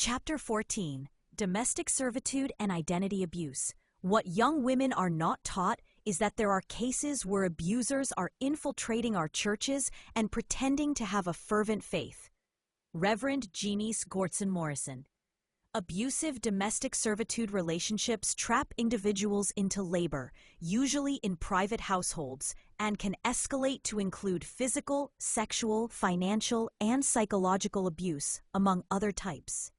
Chapter 14: Domestic Servitude and Identity Abuse. What young women are not taught is that there are cases where abusers are infiltrating our churches and pretending to have a fervent faith. Reverend Janice Gortson Morrison. Abusive domestic servitude relationships trap individuals into labor, usually in private households, and can escalate to include physical, sexual, financial, and psychological abuse, among other types.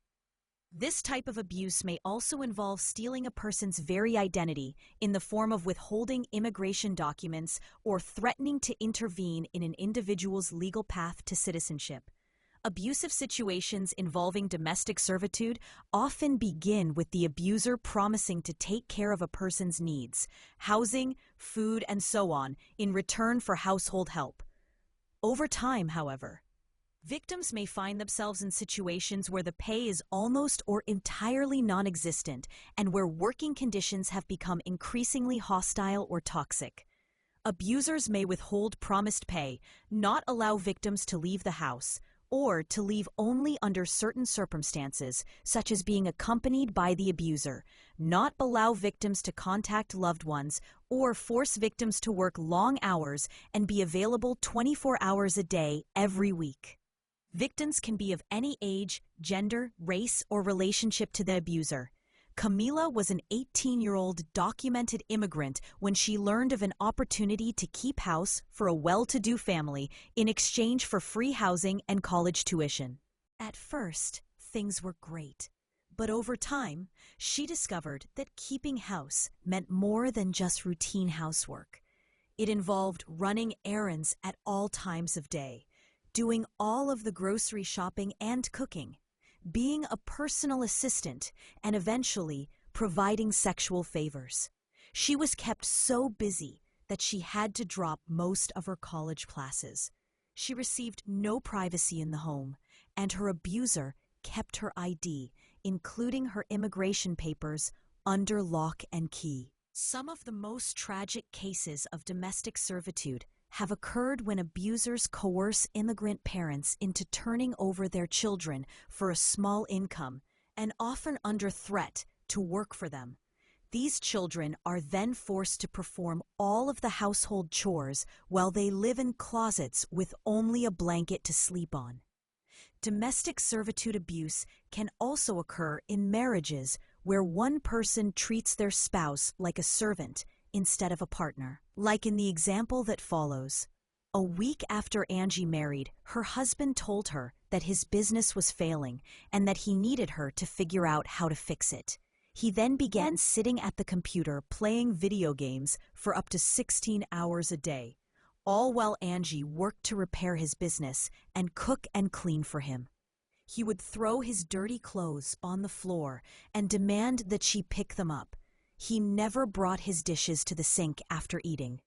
This type of abuse may also involve stealing a person's very identity in the form of withholding immigration documents or threatening to intervene in an individual's legal path to citizenship. Abusive situations involving domestic servitude often begin with the abuser promising to take care of a person's needs, housing, food, and so on, in return for household help. Over time, however, victims may find themselves in situations where the pay is almost or entirely non-existent and where working conditions have become increasingly hostile or toxic. Abusers may withhold promised pay, not allow victims to leave the house, or to leave only under certain circumstances, such as being accompanied by the abuser, not allow victims to contact loved ones, or force victims to work long hours and be available 24 hours a day every week. Victims can be of any age, gender, race, or relationship to the abuser. Camila was an 18-year-old documented immigrant when she learned of an opportunity to keep house for a well-to-do family in exchange for free housing and college tuition. At first, things were great, but over time, she discovered that keeping house meant more than just routine housework. It involved running errands at all times of day, doing all of the grocery shopping and cooking, being a personal assistant, and eventually providing sexual favors. She was kept so busy that she had to drop most of her college classes. She received no privacy in the home, and her abuser kept her ID, including her immigration papers, under lock and key. Some of the most tragic cases of domestic servitude have occurred when abusers coerce immigrant parents into turning over their children for a small income, and often under threat to work for them. These children are then forced to perform all of the household chores while they live in closets with only a blanket to sleep on. Domestic servitude abuse can also occur in marriages where one person treats their spouse like a servant instead of a partner. Like in the example that follows. A week after Angie married, her husband told her that his business was failing and that he needed her to figure out how to fix it. He then began sitting at the computer playing video games for up to 16 hours a day, all while Angie worked to repair his business and cook and clean for him. He would throw his dirty clothes on the floor and demand that she pick them up. He never brought his dishes to the sink after eating.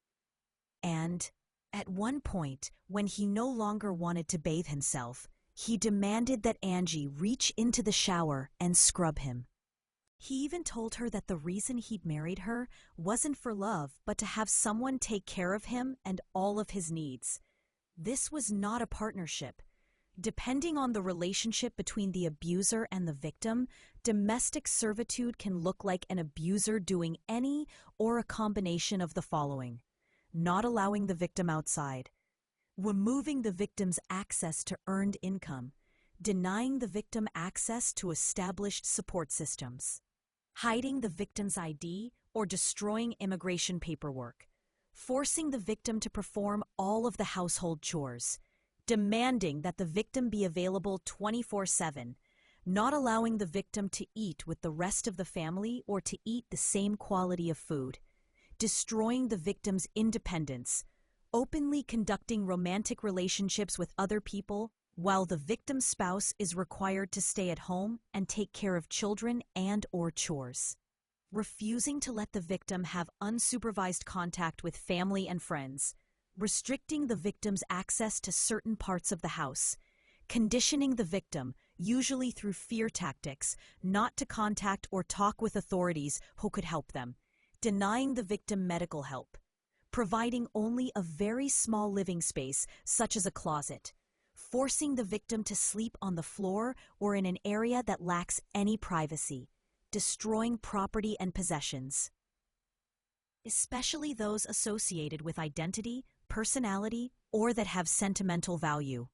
And, at one point, when he no longer wanted to bathe himself, he demanded that Angie reach into the shower and scrub him. He even told her that the reason he'd married her wasn't for love, but to have someone take care of him and all of his needs. This was not a partnership. Depending on the relationship between the abuser and the victim, domestic servitude can look like an abuser doing any or a combination of the following: not allowing the victim outside, removing the victim's access to earned income, denying the victim access to established support systems, hiding the victim's ID or destroying immigration paperwork, forcing the victim to perform all of the household chores, demanding that the victim be available 24/7, not allowing the victim to eat with the rest of the family or to eat the same quality of food, destroying the victim's independence, openly conducting romantic relationships with other people while the victim's spouse is required to stay at home and take care of children and/or chores, refusing to let the victim have unsupervised contact with family and friends, restricting the victim's access to certain parts of the house, conditioning the victim, usually through fear tactics, not to contact or talk with authorities who could help them, denying the victim medical help, providing only a very small living space, such as a closet, forcing the victim to sleep on the floor or in an area that lacks any privacy, destroying property and possessions, especially those associated with identity, personality, or that have sentimental value.